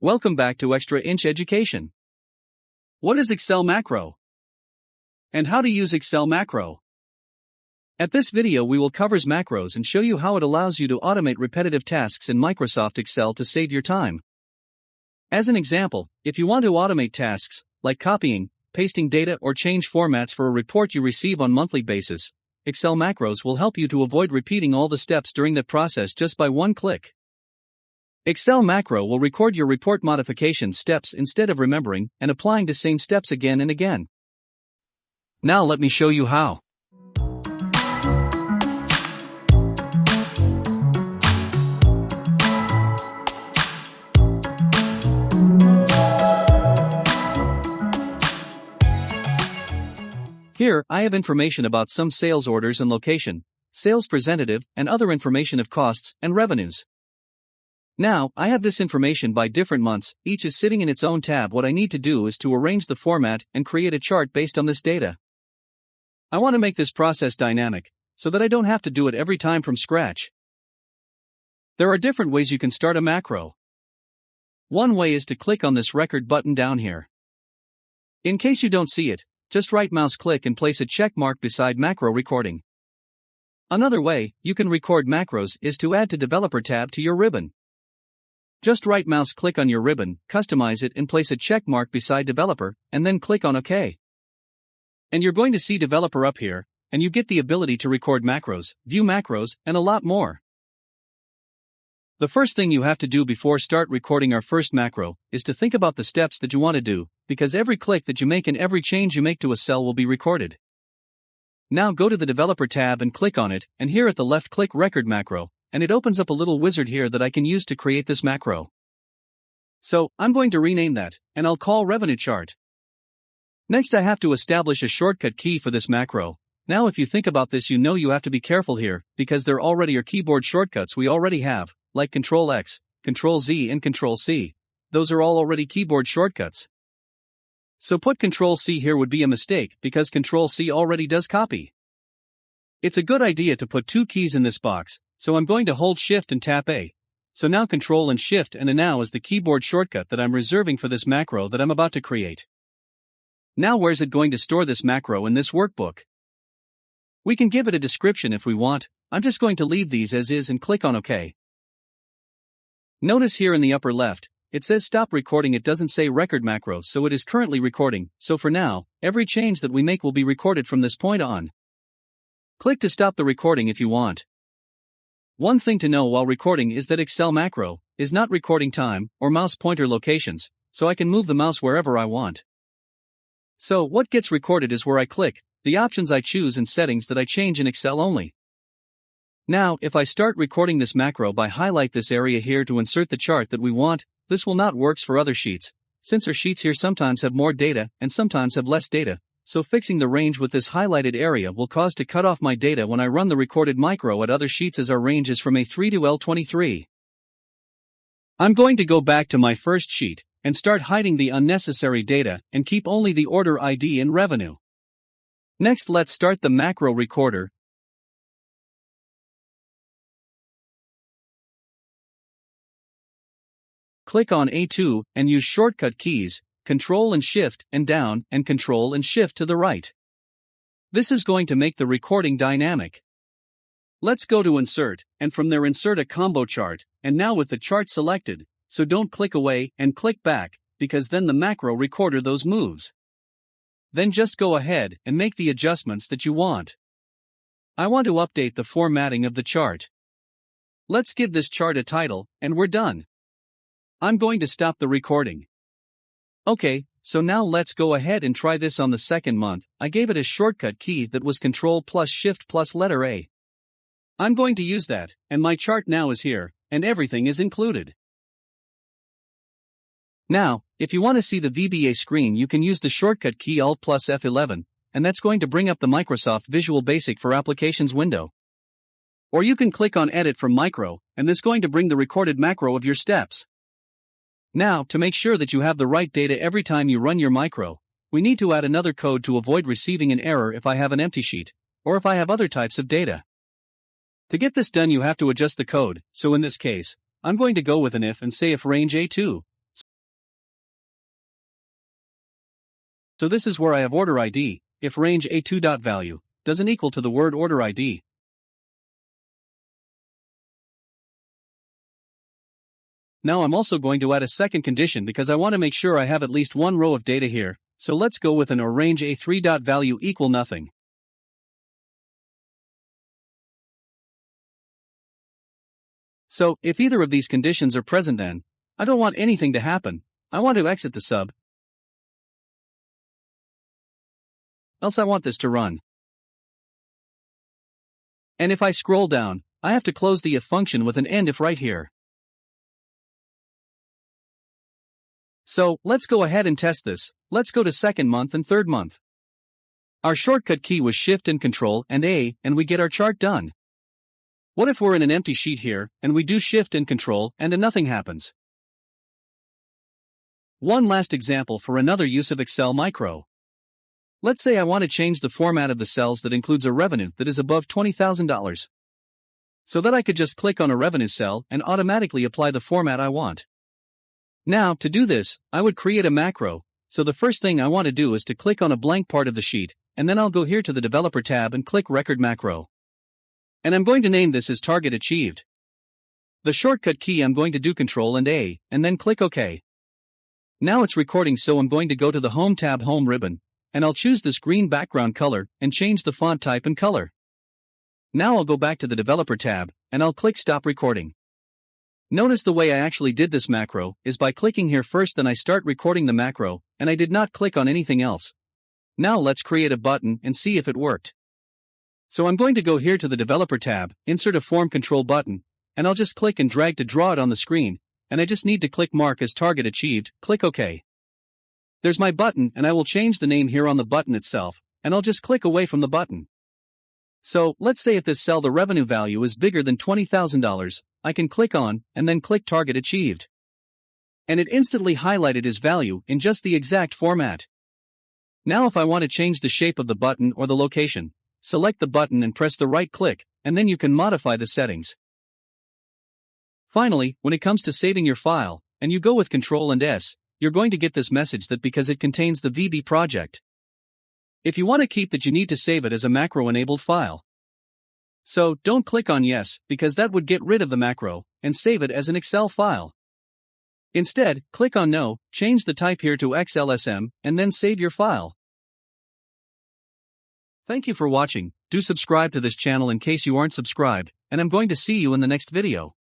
Welcome back to Extra Inch Education. What is Excel macro? And how to use Excel macro? At this video we will cover macros and show you how it allows you to automate repetitive tasks in Microsoft Excel to save your time. As an example, if you want to automate tasks, like copying, pasting data or change formats for a report you receive on monthly basis, Excel macros will help you to avoid repeating all the steps during that process just by one click. Excel macro will record your report modification steps instead of remembering and applying the same steps again and again. Now let me show you how. Here, I have information about some sales orders and location, sales representative, and other information of costs and revenues. Now, I have this information by different months, each is sitting in its own tab. What I need to do is to arrange the format and create a chart based on this data. I want to make this process dynamic, so that I don't have to do it every time from scratch. There are different ways you can start a macro. One way is to click on this record button down here. In case you don't see it, just right mouse click and place a check mark beside macro recording. Another way you can record macros is to add to developer tab to your ribbon. Just right mouse click on your ribbon, customize it and place a check mark beside developer, and then click on OK. And you're going to see developer up here, and you get the ability to record macros, view macros, and a lot more. The first thing you have to do before start recording our first macro is to think about the steps that you want to do, because every click that you make and every change you make to a cell will be recorded. Now go to the developer tab and click on it, and here at the left click record macro, and it opens up a little wizard here that I can use to create this macro. So, I'm going to rename that, and I'll call revenue chart. Next I have to establish a shortcut key for this macro. Now if you think about this you know you have to be careful here, because there already are keyboard shortcuts we already have, like Ctrl-X, Ctrl-Z and Ctrl-C. Those are all already keyboard shortcuts. So put Ctrl-C here would be a mistake, because Ctrl-C already does copy. It's a good idea to put two keys in this box, so I'm going to hold Shift and tap A. So now Ctrl and Shift and A now is the keyboard shortcut that I'm reserving for this macro that I'm about to create. Now where's it going to store this macro in this workbook? We can give it a description if we want. I'm just going to leave these as is and click on OK. Notice here in the upper left, it says stop recording. It doesn't say record macro, so it is currently recording. So for now, every change that we make will be recorded from this point on. Click to stop the recording if you want. One thing to know while recording is that Excel macro is not recording time or mouse pointer locations, so I can move the mouse wherever I want. So what gets recorded is where I click, the options I choose and settings that I change in Excel only. Now if I start recording this macro by highlight this area here to insert the chart that we want, this will not works for other sheets, since our sheets here sometimes have more data and sometimes have less data, so fixing the range with this highlighted area will cause to cut off my data when I run the recorded macro at other sheets as our range is from A3 to L23. I'm going to go back to my first sheet and start hiding the unnecessary data and keep only the order ID and revenue. Next let's start the macro recorder. Click on A2 and use shortcut keys, Ctrl and Shift and down and Ctrl and Shift to the right. This is going to make the recording dynamic. Let's go to Insert, and from there insert a combo chart, and now with the chart selected, so don't click away and click back, because then the macro recorder those moves. Then just go ahead and make the adjustments that you want. I want to update the formatting of the chart. Let's give this chart a title, and we're done. I'm going to stop the recording. Okay, so now let's go ahead and try this on the second month. I gave it a shortcut key that was Ctrl plus Shift plus letter A. I'm going to use that, and my chart now is here, and everything is included. Now, if you want to see the VBA screen you can use the shortcut key Alt plus F11, and that's going to bring up the Microsoft Visual Basic for Applications window. Or you can click on Edit from Micro, and this is going to bring the recorded macro of your steps. Now, to make sure that you have the right data every time you run your macro, we need to add another code to avoid receiving an error if I have an empty sheet, or if I have other types of data. To get this done you have to adjust the code, so in this case, I'm going to go with an if and say if range A2. So this is where I have order ID, if range A2.value doesn't equal to the word order ID. Now I'm also going to add a second condition because I want to make sure I have at least one row of data here, so let's go with an or range A3.value equal nothing. So, if either of these conditions are present then, I don't want anything to happen, I want to exit the sub. Else I want this to run. And if I scroll down, I have to close the if function with an end if right here. So, let's go ahead and test this. Let's go to second month and third month. Our shortcut key was Shift and Control and A, and we get our chart done. What if we're in an empty sheet here, and we do Shift and Control, and nothing happens? One last example for another use of Excel Micro. Let's say I want to change the format of the cells that includes a revenue that is above $20,000. So that I could just click on a revenue cell and automatically apply the format I want. Now, to do this, I would create a macro, so the first thing I want to do is to click on a blank part of the sheet, and then I'll go here to the Developer tab and click Record Macro. And I'm going to name this as Target Achieved. The shortcut key I'm going to do Control and A, and then click OK. Now it's recording, so I'm going to go to the Home tab Home ribbon, and I'll choose this green background color, and change the font type and color. Now I'll go back to the Developer tab, and I'll click Stop Recording. Notice the way I actually did this macro is by clicking here first, then I start recording the macro, and I did not click on anything else. Now let's create a button and see if it worked. So I'm going to go here to the Developer tab, insert a Form Control button, and I'll just click and drag to draw it on the screen, and I just need to click Mark as Target Achieved, click OK. There's my button, and I will change the name here on the button itself, and I'll just click away from the button. So, let's say if this cell the revenue value is bigger than $20,000, I can click on, and then click Target Achieved. And it instantly highlighted his value in just the exact format. Now if I want to change the shape of the button or the location, select the button and press the right click, and then you can modify the settings. Finally, when it comes to saving your file, and you go with Ctrl and S, you're going to get this message that because it contains the VB project. If you want to keep that, you need to save it as a macro-enabled file. So, don't click on Yes, because that would get rid of the macro, and save it as an Excel file. Instead, click on No, change the type here to XLSM, and then save your file. Thank you for watching. Do subscribe to this channel in case you aren't subscribed, and I'm going to see you in the next video.